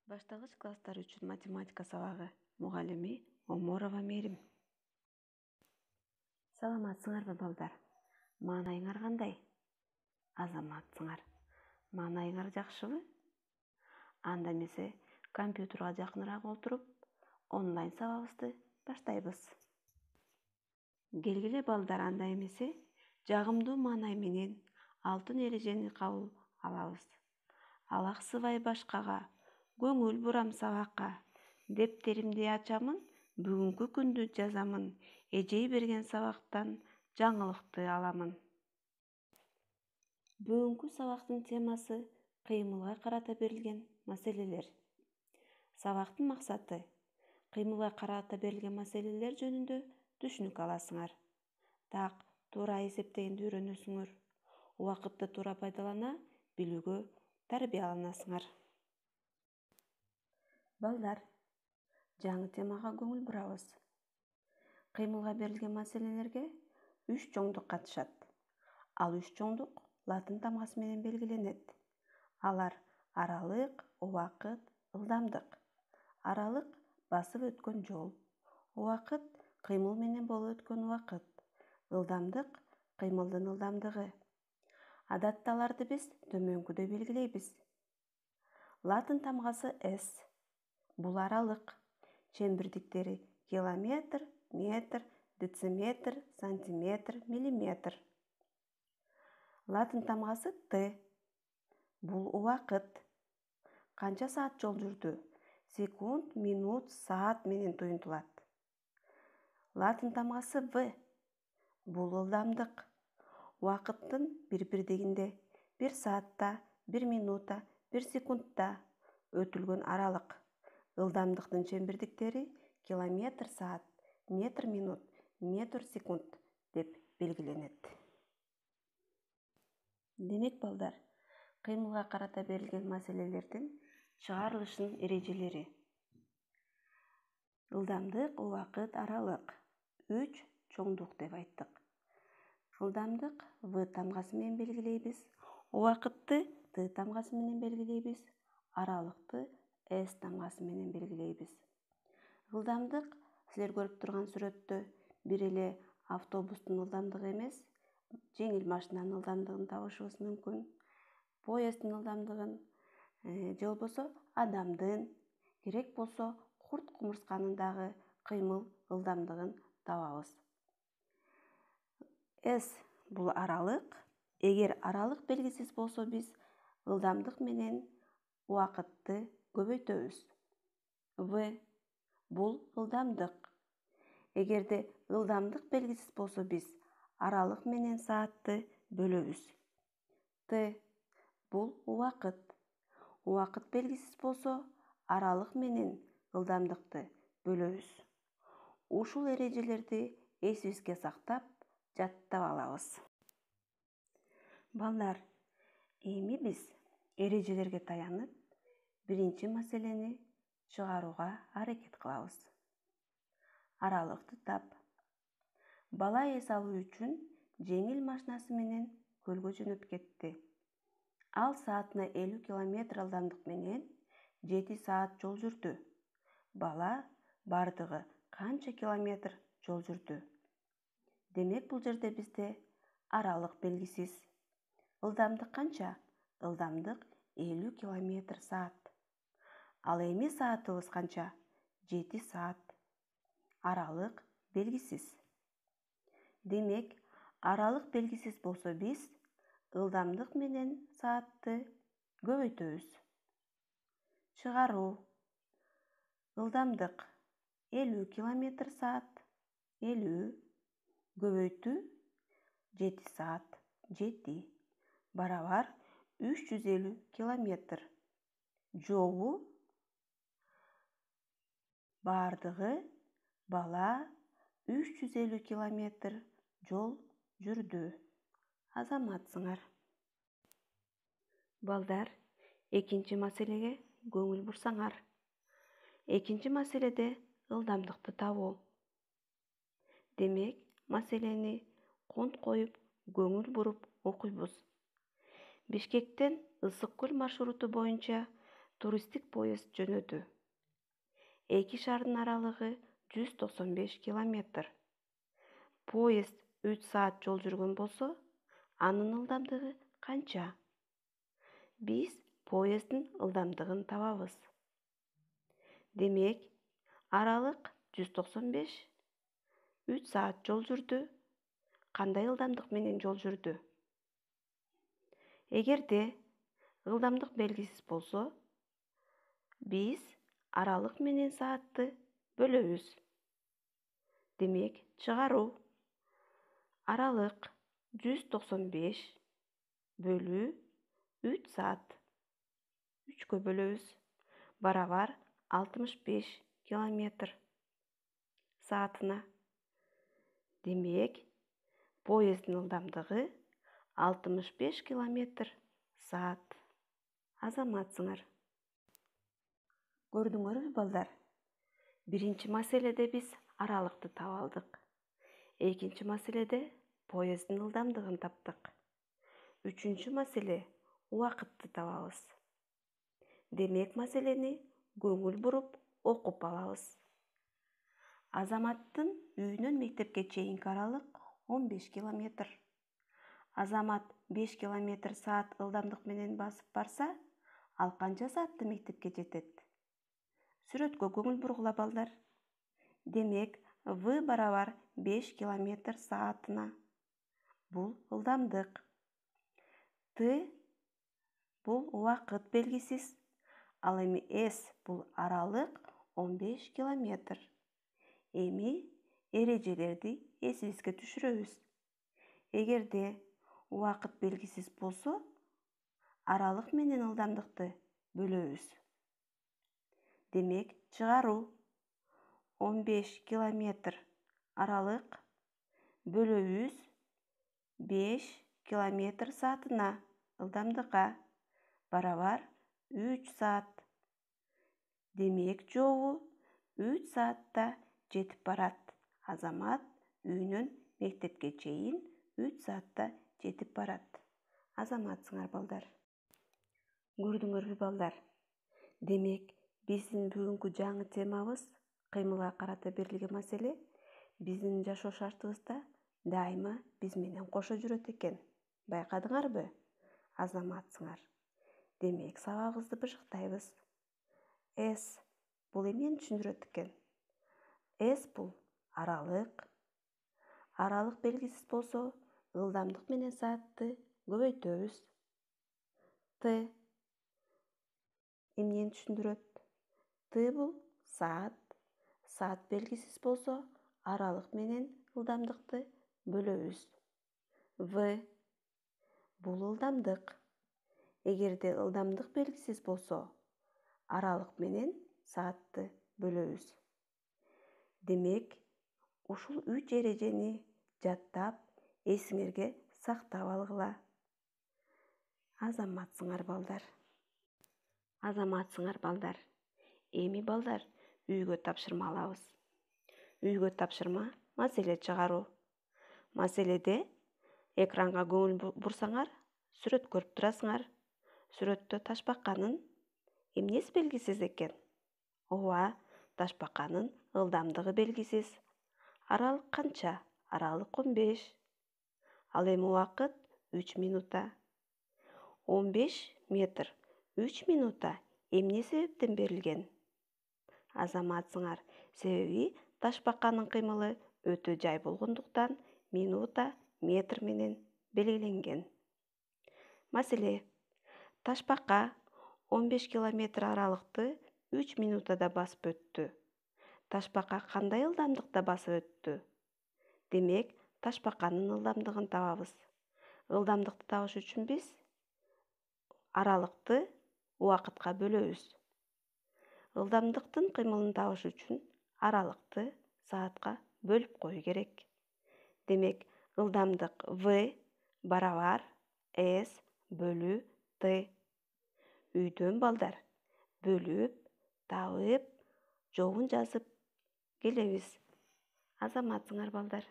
Баштагыч класстар үчүн математика сабагы. Мугалими Оморова Мерим. Саламатсыңарбы балдар? Маанайыңар кандай? Азаматсыңар. Маанайыңар жакшыбы? Анда эмесе компьютерга жакыныраак отуруп, онлайн сабагыбызды баштайбыз. Келгиле балдар, анда эмесе жагымдуу маанай менен алтын эрежени кабыл алабыз. Алаксыбай башкага, көңүл бурам сабакка. Дептеримди ачамын, бүгүнкү күндү жазамын. Эжей берген сабактан жаңылыкты аламын. Бүгүнкү сабактын темасы кыймылга карата берилген маселелер. Сабактын максаты кыймылга карата берилген маселелер жөнүндө түшүнүк аласыңар. Так туура эсептегенди үйрөнөсүңөр. Убакытты туура пайдалана билүүгө тарбияланасыңар. Балдар, жаңы темага көңүл бурабыз. Кыймылга берилген маселелерге 3 чоңдук катышат. Ал 3 чоңдук латын тамгасы менен белгиленет. Алар аралык, убакыт, ылдамдык. Аралык басып өткөн жол. Убакыт кыймыл менен болуп өткөн убакыт. Ылдамдык кыймылдын ылдамдыгы. Адатта аларды биз төмөнкүдөй белгилейбиз. Латын тамгасы S. Бул аралык. Чембирдиктери километр, метр, дециметр, сантиметр, миллиметр. Латын тамгасы T. Бул убакыт. Канча саат жол жүрдү? Секунд, минут, саат менен туюнтулат. Латын тамгасы V. Бул ылдамдык. Убакыттын бир-бирдигинде 1 саатта, 1 минутта, 1 секундта өтүлгөн аралык. Ылдамдыктын чембирдиктери километр саат, метр минут, метр секунд деп белгиленет. Демек балдар, кыймылга карата берилген маселелердин чыгарылышынын эрежелери. Ылдамдык, убакыт, аралык. 3 чоңдук деп айттык. Ылдамдык V тамгасы менен белгилейбиз. Убакытты T тамгасы менен белгилейбиз. Аралыкты S тамгасы менен белгилейбиз. Ылдамдык силер көрүп турган сүрөттө бир эле автобустун ылдамдыгы эмес, жеңил машинанын ылдамдыгын табышыбыз мүмкүн. Поезддин ылдамдыгын, же болбосо адамдын, керек болсо курт кумурсканын дагы кыймыл ылдамдыгын табабыз. S бул аралык. Эгер аралык белгисиз болсо биз ылдамдык менен убакытты көбөйтөбүз. V бул ылдамдык. Эгерде ылдамдык белгисиз болсо биз аралык менен саатты бөлөбүз. T бул убакыт. Убакыт белгисиз болсо аралык менен ылдамдыкты бөлөбүз. Ушул эрежелерди эсибизге сактап, жаттап алабыз. Балдар, эми биз эрежелерге таянып, биринчи маселени чыгарууга аракет кылабыз. Аралыкты тап. Бала эс алуу үчүн жеңил машинасы менен көлгө жөнөп кетти. Ал саатына 50 км ылдамдык менен 7 саат жол жүрдү. Бала бардыгы канча километр жол жүрдү? Демек бул жерде бизде аралык белгисиз. Ылдамдык канча? Ылдамдык 50 км саат. Ал эми саатыбыз канча? 7 саат. Аралык белгисиз. Демек, аралык белгисиз болсо биз ылдамдык менен саатты көбөйтөбүз. Чыгаруу. Ылдамдык 50 км саат. 50 көбөйтүү 7 саат. 7 барабар 350 км. Жолу бардыгы бала 350 км жол жүрдү. Азаматсыңар. Балдар, экинчи маселеге көңүл бурсаңар. Экинчи маселеде ылдамдыкты табуу. Демек, маселени конт коюп, көңүл буруп окуйбуз. Бишкектен Ысык көл маршруту боюнча туристтик поезд жөнөдү. Эки шаардын аралыгы 195 километр. Поезд 3 саат жол жүргөн болсо, анын ылдамдыгы канча? Биз поезддин ылдамдыгын табабыз. Демек, аралык 195, 3 саат жол жүрдү. Кандай ылдамдык менен жол жүрдү? Эгерде ылдамдык белгисиз болсо, биз аралык менен саатты бөлөбүз. Демек, чыгаруу. Аралык 195 бөлүү 3 саат. 3кө бөлөбүз. Барабар 65 километр саатына. Демек, поезддин ылдамдыгы 65 километр саат. Азаматсыңар. Көрдүңөрбү, балдар? Биринчи маселеде биз аралыкты таап алдык. Экинчи маселеде поезддин ылдамдыгын таптык. Үчүнчү маселе убакытты табабыз. Демек, маселени көңүл буруп окуп алабыз. Азаматтын үйүнөн мектепке чейинки аралык 15 километр. Азамат 5 километр саат ылдамдык менен басып барса, ал канча саатта мектепке жетет? Сүрөткө көңүл бургула, балдар. Демек, В барабар 5 километр саатына. Бул ылдамдык. Т бул убакыт белгисиз. Ал эми S бул аралык 15 километр. Эми эрежелерди эсибизге түшүрөбүз. Эгерде убакыт белгисиз болсо, аралык менен ылдамдыкты бөлөбүз. Демек, чыгаруу. 15 километр аралык бөлөбүз 5 километр саатына ылдамдыкка барабар 3 саат. Демек, жообу 3 саатта жетип барат. Азамат үйүнөн мектепке чейин 3 саатта жетип барат. Азаматсыңар, балдар. Көрдүңөрбү, балдар? Демек, биздин бүгүнкү жаңы темабыз кыймылга карата берилген маселе биздин жашоо шартыбызда дайыма биз менен кошо жүрөт экен. Байкадыңарбы? Азаматсыңар. Демек, сабагыбызды быжыктайбыз. S бул эмнени түшүндүрөт экен? S бул аралык. Аралык белгисиз болсо, ылдамдык менен саатты көбөйтөбүз. Т эмнени түшүндүрөт? Т бул саат. Саат белгисиз болсо, аралык менен ылдамдыкты бөлөбүз. В бул ылдамдык. Эгерде ылдамдык белгисиз болсо, аралык менен саатты бөлөбүз. Демек, ушул 3 эрежени жаттап, эсиңерге сактап алгыла. Азаматсыңар, балдар. Азаматсыңар, балдар. Эми, балдар, үйгө тапшырма алабыз. Үйгө тапшырма маселе чыгаруу. Маселеде экранга көңүл бурсаңар, сүрөт көрүп турасыңар. Сүрөттө ташбаканын эмнеси белгисиз экен? Ооба, ташбаканын ылдамдыгы белгисиз. Аралык канча? Аралык 15. Ал эми убакыт 3 минута. 15 метр 3 минута эмне себептен берилген? Азаматсыңар, себеби ташбаканын кыймылы өтө жай болгондуктан минута метр менен белгиленген. Маселе: ташбака 15 километр аралыкты 3 минутада басып өттү. Ташбака кандай ылдамдыкта басып өттү? Демек, ташбаканын ылдамдыгын табабыз. Ылдамдыкты табыш үчүн биз аралыкты убакытка бөлөбүз. Ылдамдыктын кыймылын табыш үчүн аралыкты саатка бөлүп коюу керек. Демек, ылдамдык V барабар S бөлүү T. Үйдөн, балдар, бөлүп, табып, жообун жазып келебиз. Азаматсыңар, балдар.